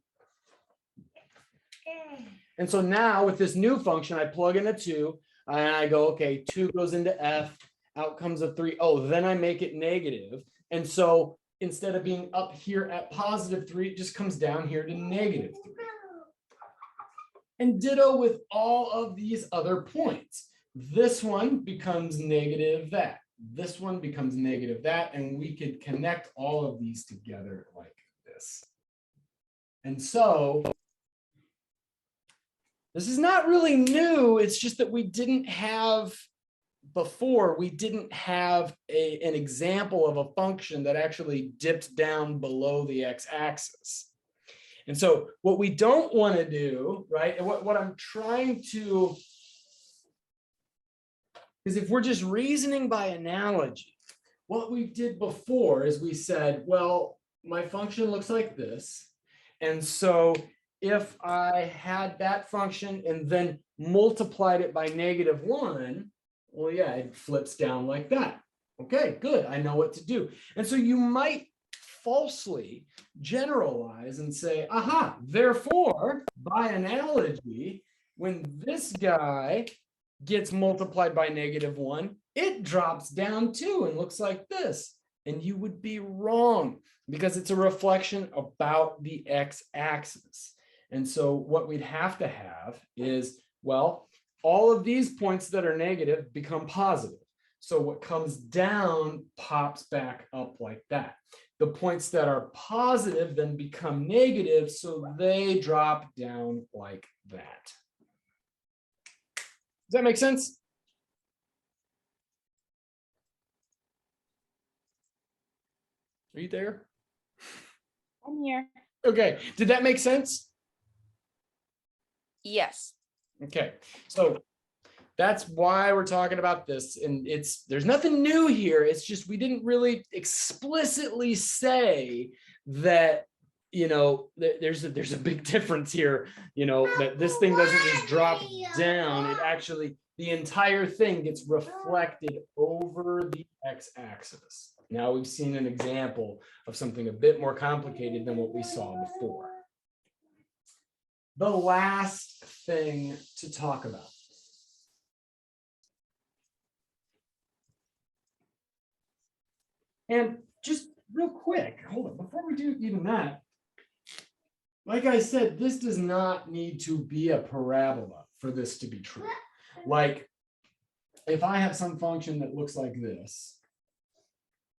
And so now with this new function, I plug in a 2 and I go, okay, 2 goes into f, out comes a 3. Oh, then I make it negative. And so instead of being up here at +3, it just comes down here to -3. And ditto with all of these other points. This one becomes negative that. This one becomes negative that. And we could connect all of these together like this. And so this is not really new. It's just that we didn't have before, we didn't have an example of a function that actually dipped down below the x-axis. And so what we don't want to do, right, and what I'm trying to, is if we're just reasoning by analogy, what we did before is we said, well, my function looks like this. And so if I had that function and then multiplied it by -1, well, yeah, it flips down like that. Okay, good. I know what to do. And so you might falsely generalize and say, aha, therefore, by analogy, when this guy gets multiplied by -1, it drops down too and looks like this. And you would be wrong because it's a reflection about the x-axis. And so what we'd have to have is, well, all of these points that are negative become positive. So what comes down pops back up like that. The points that are positive then become negative, so they drop down like that. Does that make sense? Are you there? I'm here. Okay, did that make sense? Yes. Okay, so that's why we're talking about this, and there's nothing new here. It's just we didn't really explicitly say that, you know, there's a big difference here, you know, that this thing doesn't just drop down. It actually, the entire thing gets reflected over the x-axis. Now we've seen an example of something a bit more complicated than what we saw before. The last thing to talk about. And just real quick, hold on, before we do even that, like I said, this does not need to be a parabola for this to be true. Like, if I have some function that looks like this,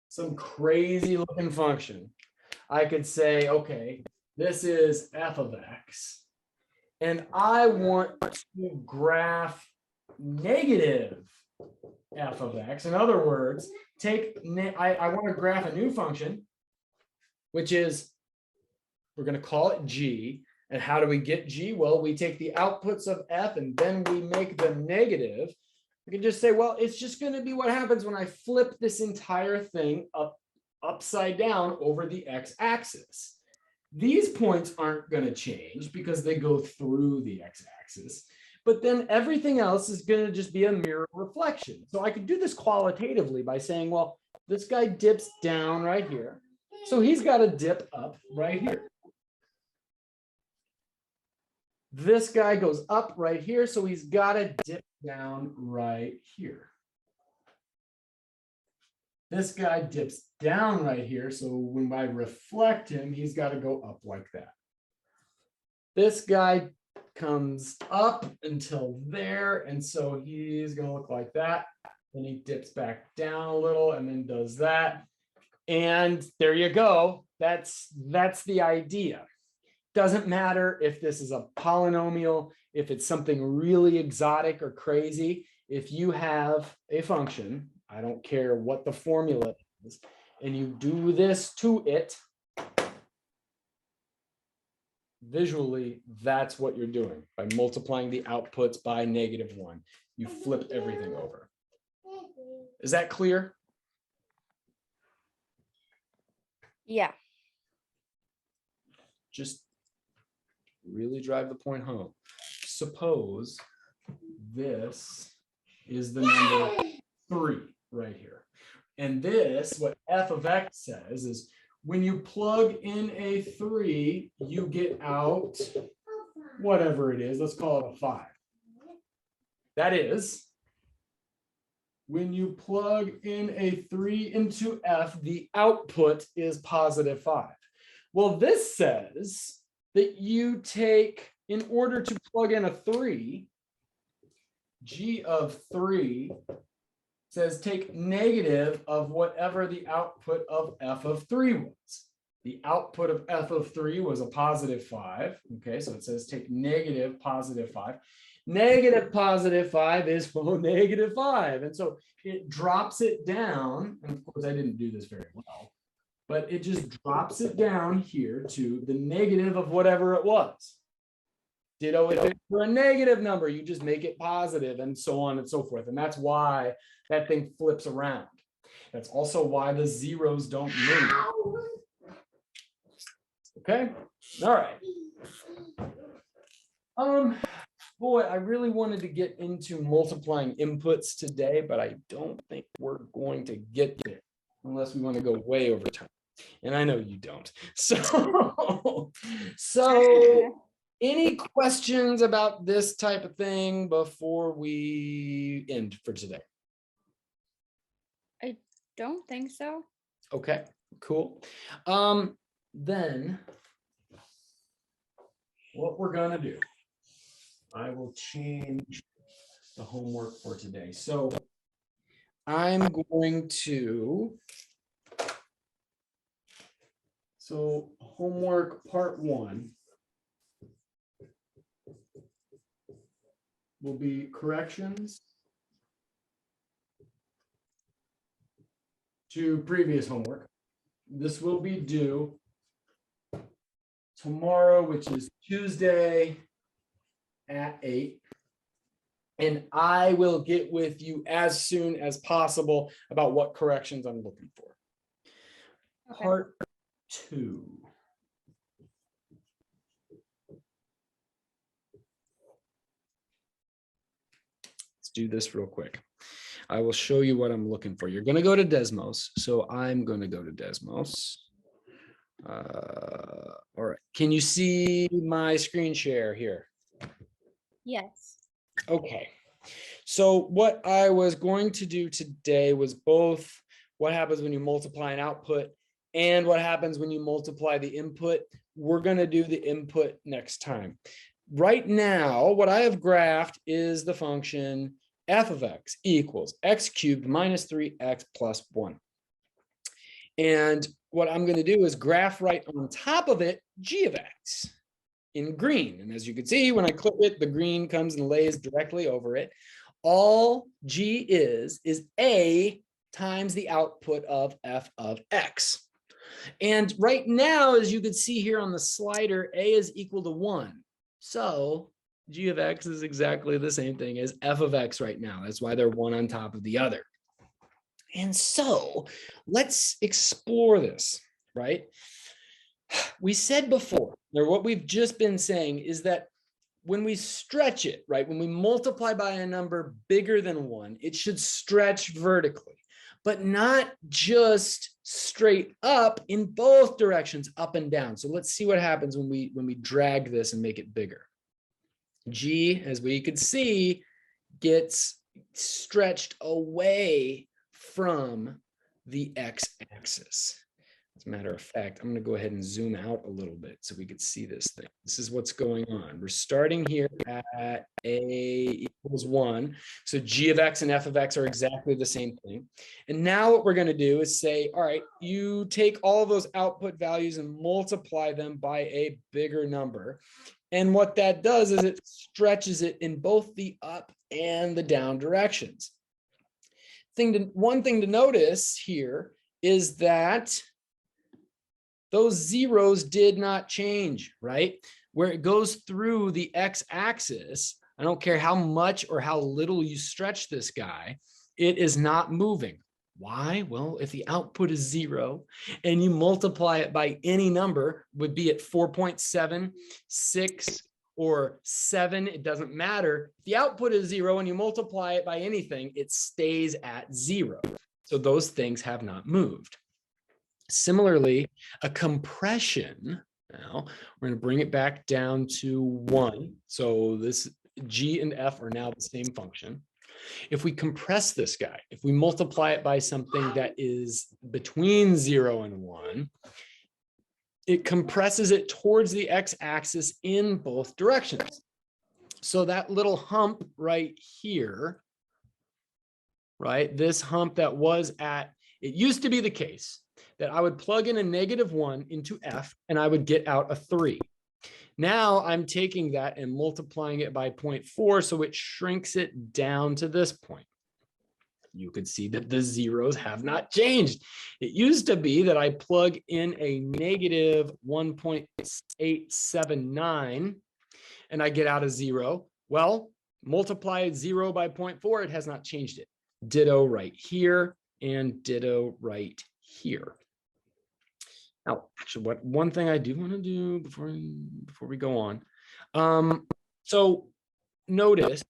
some crazy looking function, I could say, okay, this is f of x, and I want to graph negative f of x. In other words, I want to graph a new function, which is, we're going to call it g. And how do we get g? Well, we take the outputs of f and then we make them negative. We can just say, well, it's just going to be what happens when I flip this entire thing upside down over the x-axis. These points aren't going to change because they go through the x-axis. But then everything else is going to just be a mirror reflection. So I could do this qualitatively by saying, well, this guy dips down right here. So he's got to dip up right here. This guy goes up right here. So he's got to dip down right here. This guy dips down right here. So when I reflect him, he's got to go up like that. This guy comes up until there, and so he's going to look like that. Then he dips back down a little and then does that, and there you go. That's the idea. Doesn't matter if this is a polynomial, if it's something really exotic or crazy. If you have a function, I don't care what the formula is, and you do this to it, visually, that's what you're doing by multiplying the outputs by -1. You flip everything over. Is that clear? Yeah. Just really drive the point home. Suppose this is the number 3 right here. And this, what f of x says is, when you plug in a 3, you get out whatever it is. Let's call it a 5. That is, when you plug in a 3 into f, the output is +5. Well, this says that you take, in order to plug in a 3, g of 3 says take negative of whatever the output of f of 3 was. The output of f of 3 was a +5. Okay, so it says take negative +5. Negative +5 is -5. And so it drops it down. And of course, I didn't do this very well, but it just drops it down here to the negative of whatever it was. Ditto it for a negative number, you just make it positive, and so on and so forth. And that's why that thing flips around. That's also why the zeros don't move. Okay, all right. Boy, I really wanted to get into multiplying inputs today, but I don't think we're going to get there unless we want to go way over time. And I know you don't. So any questions about this type of thing before we end for today? I don't think so. Okay, cool. Then what we're gonna do, I will change the homework for today. So I'm going to, homework part 1 will be corrections to previous homework. This will be due tomorrow, which is Tuesday at 8. And I will get with you as soon as possible about what corrections I'm looking for. Okay. Part 2. Let's do this real quick. I will show you what I'm looking for. You're going to go to Desmos. So I'm going to go to Desmos. All right. Can you see my screen share here? Yes. Okay. So what I was going to do today was both what happens when you multiply an output and what happens when you multiply the input. We're going to do the input next time. Right now, what I have graphed is the function f of x equals x cubed minus 3x plus 1. And what I'm going to do is graph right on top of it g of x in green. And as you can see, when I click it, the green comes and lays directly over it. All g is a times the output of f of x. And right now, as you can see here on the slider, a is equal to 1. So g of x is exactly the same thing as f of x right now. That's why they're one on top of the other. And so let's explore this, right? We said before, or what we've just been saying is that when we stretch it, right, when we multiply by a number bigger than 1, it should stretch vertically, but not just straight up, in both directions, up and down. So let's see what happens when we drag this and make it bigger. G, as we could see, gets stretched away from the x-axis. As a matter of fact, I'm going to go ahead and zoom out a little bit so we could see this thing. This is what's going on. We're starting here at a equals 1. So g of x and f of x are exactly the same thing. And now what we're going to do is say, all right, you take all of those output values and multiply them by a bigger number. And what that does is it stretches it in both the up and the down directions. One thing to notice here is that those zeros did not change, right? Where it goes through the x-axis, I don't care how much or how little you stretch this guy, it is not moving. Why? Well, if the output is 0 and you multiply it by any number, would be at 4.7, 6, or 7, it doesn't matter. If the output is 0 and you multiply it by anything, it stays at 0. So those things have not moved. Similarly, a compression, now we're going to bring it back down to 1. So this g and f are now the same function. If we compress this guy, if we multiply it by something that is between 0 and 1, it compresses it towards the x-axis in both directions. So that little hump right here, right, this hump that was at, it used to be the case that I would plug in a -1 into f and I would get out a 3. Now I'm taking that and multiplying it by 0.4, so it shrinks it down to this point. You could see that the zeros have not changed. It used to be that I plug in a -1.879 and I get out a 0. Well, multiply 0 by 0.4, it has not changed it. Ditto right here. and ditto right here. Now, actually, one thing I do want to do before we go on. So notice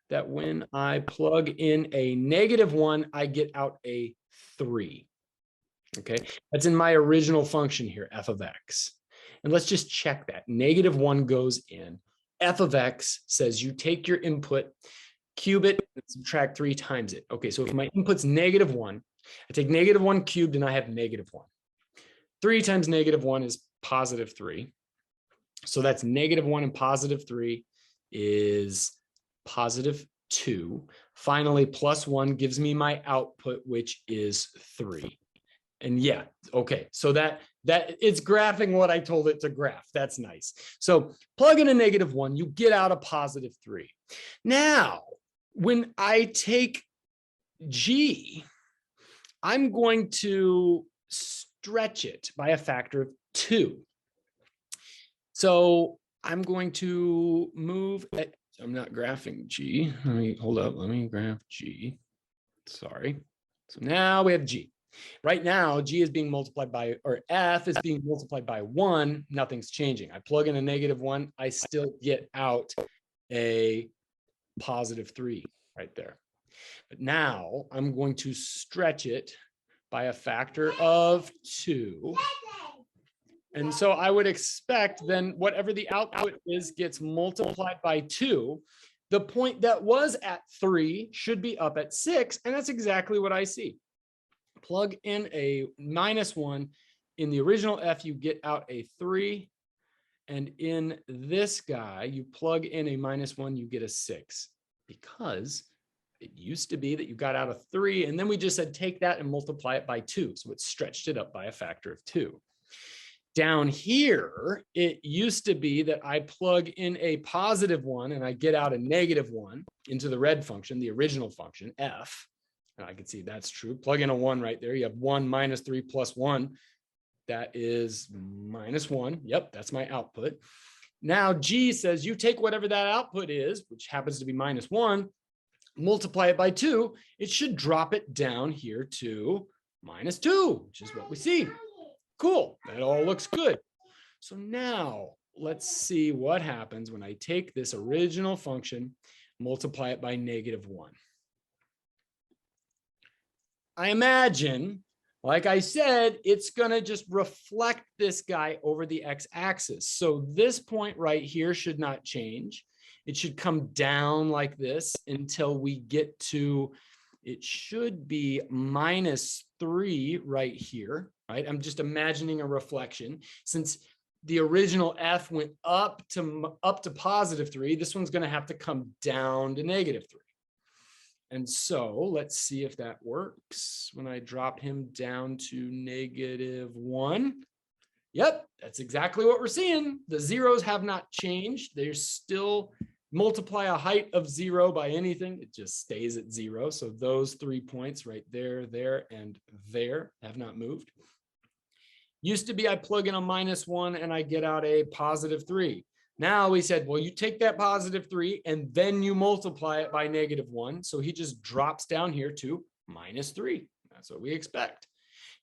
that when I plug in a -1, I get out a 3. Okay, that's in my original function here, f of x. And let's just check that. -1 goes in. F of x says you take your input, cube it, and subtract 3 times it. Okay, so if my input's -1, I take -1 cubed and I have -1. 3 times -1 is +3. So that's -1 and +3 is +2. Finally, +1 gives me my output, which is 3. And yeah, okay, so that it's graphing what I told it to graph. That's nice. So plug in a -1, you get out a +3. Now, when I take G, I'm going to stretch it by a factor of 2. So I'm going to move. I'm not graphing G. Let me hold up. Let me graph G. Sorry. So now we have G. Right now, G is being multiplied by, or F is being multiplied by 1. Nothing's changing. I plug in a -1. I still get out a +3 right there. But now I'm going to stretch it by a factor of 2. And so I would expect then whatever the output is gets multiplied by 2. The point that was at 3 should be up at 6. And that's exactly what I see. Plug in a -1. In the original F, you get out a 3. And in this guy, you plug in a -1, you get a 6. Because it used to be that you got out a 3. And then we just said take that and multiply it by 2. So it stretched it up by a factor of 2. Down here, it used to be that I plug in a +1 and I get out a -1 into the red function, the original function, f. And I can see that's true. Plug in a 1 right there. You have 1 - 3 + 1. That is -1. Yep, that's my output. Now G says you take whatever that output is, which happens to be -1, multiply it by 2. It should drop it down here to -2, which is what we see. Cool, that all looks good. So now let's see what happens when I take this original function, multiply it by -1. I imagine, like I said, it's going to just reflect this guy over the x-axis. So this point right here should not change. It should come down like this until we get to, it should be -3 right here, right? I'm just imagining a reflection. Since the original F went up to +3, this one's going to have to come down to -3. And so let's see if that works. When I drop him down to -1, yep, that's exactly what we're seeing. The zeros have not changed. They're still, multiply a height of 0 by anything, it just stays at 0. So those 3 points right there, there, and there have not moved. Used to be I plug in a -1 and I get out a +3. Now we said, well, you take that +3 and then you multiply it by -1. So he just drops down here to -3. That's what we expect.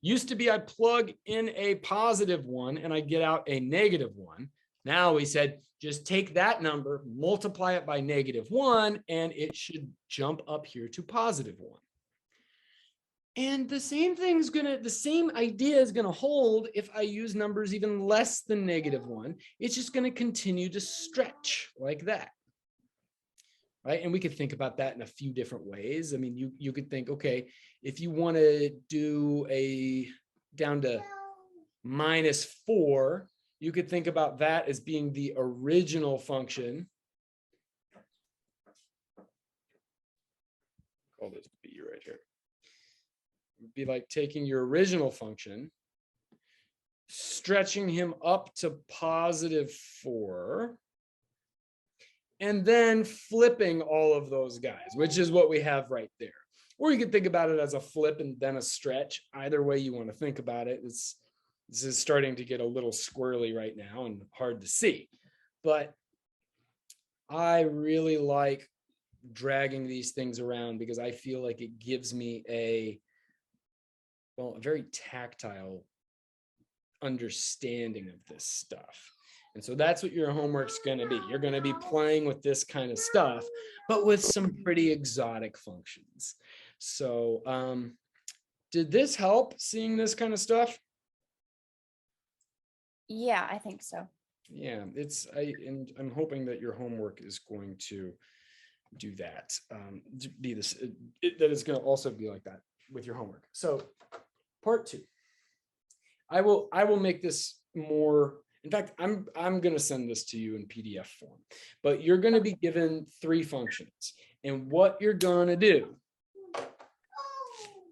Used to be I plug in a +1 and I get out a -1. Now we said, just take that number, multiply it by -1, and it should jump up here to +1. And the same idea is gonna hold if I use numbers even less than -1. It's just gonna continue to stretch like that, right? And we could think about that in a few different ways. I mean, you could think, okay, if you want to do a down to -4, you could think about that as being the original function. Call this B right here. It'd be like taking your original function, stretching him up to +4, and then flipping all of those guys, which is what we have right there. Or you could think about it as a flip and then a stretch. Either way you want to think about it. This is starting to get a little squirrely right now and hard to see. But I really like dragging these things around because I feel like it gives me a well, a very tactile understanding of this stuff. And so that's what your homework's going to be. You're going to be playing with this kind of stuff, but with some pretty exotic functions. So did this help, seeing this kind of stuff? Yeah, I think so. Yeah, and I'm hoping that your homework is going to do that. Be this that it's going to also be like that with your homework. So part 2. I will make this more. In fact, I'm going to send this to you in PDF form, but you're going to be given 3 functions, and what you're going to do,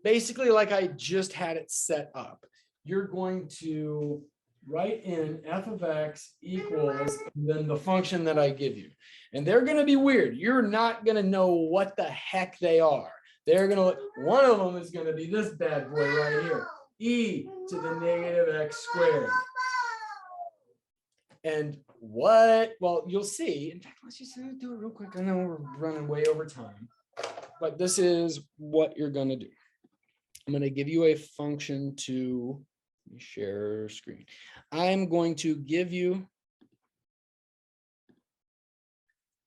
basically like I just had it set up, you're going to write in f of x equals then the function that I give you, and they're going to be weird. You're not going to know what the heck they are. They're going to, one of them is going to be this bad boy right here, e to the negative x squared. And what, well, you'll see. In fact, let's just do it real quick. I know we're running way over time, but this is what you're going to do. I'm going to give you a function to, let me share screen. I'm going to give you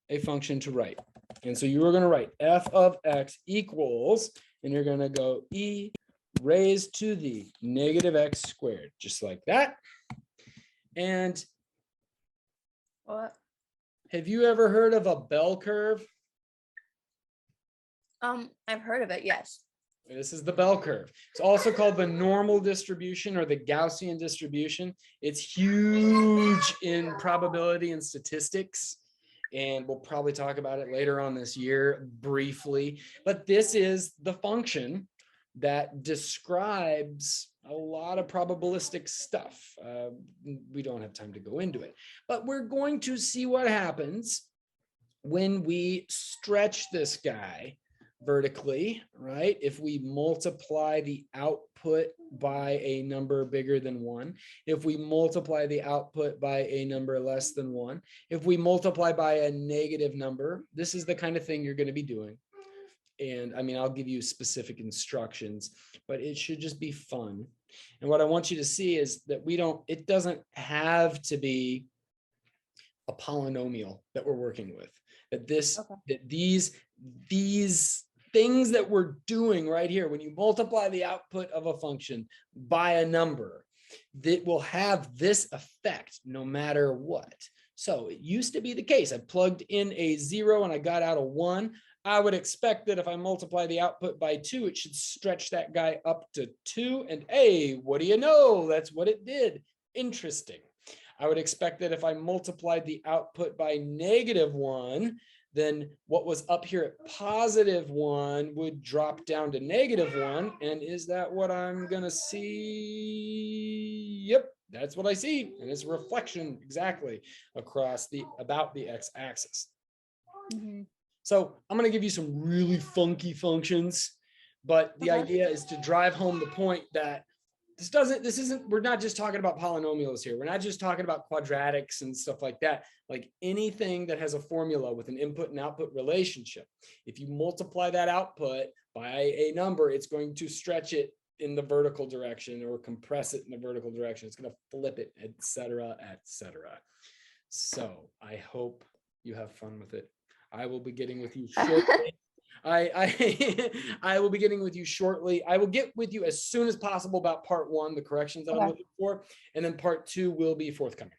a function to write. And so you are going to write f of x equals, and you're going to go e raised to the negative x squared, just like that. And What? have you ever heard of a bell curve? I've heard of it, yes. This is the bell curve. It's also called the normal distribution or the Gaussian distribution. It's huge in probability and statistics, and we'll probably talk about it later on this year briefly. But this is the function that describes a lot of probabilistic stuff. We don't have time to go into it, but we're going to see what happens when we stretch this guy vertically, right? If we multiply the output by a number bigger than 1, if we multiply the output by a number less than 1, if we multiply by a negative number, this is the kind of thing you're going to be doing. And I mean, I'll give you specific instructions, but it should just be fun. And what I want you to see is that it doesn't have to be a polynomial that we're working with. That these things that we're doing right here, when you multiply the output of a function by a number, that will have this effect no matter what. So it used to be the case. I plugged in a 0 and I got out a 1. I would expect that if I multiply the output by 2, it should stretch that guy up to 2. And hey, what do you know? That's what it did. Interesting. I would expect that if I multiplied the output by -1, then what was up here at +1 would drop down to -1. And is that what I'm going to see? Yep, that's what I see. And it's a reflection exactly across about the x-axis. Mm-hmm. So I'm going to give you some really funky functions, but the idea is to drive home the point that we're not just talking about polynomials here. We're not just talking about quadratics and stuff like that. Like anything that has a formula with an input and output relationship, if you multiply that output by a number, it's going to stretch it in the vertical direction or compress it in the vertical direction. It's going to flip it, etc., etc. So I hope you have fun with it. I will be getting with you shortly. I will be getting with you shortly. I will get with you as soon as possible about part 1, the corrections that I'm looking for, and then part 2 will be forthcoming.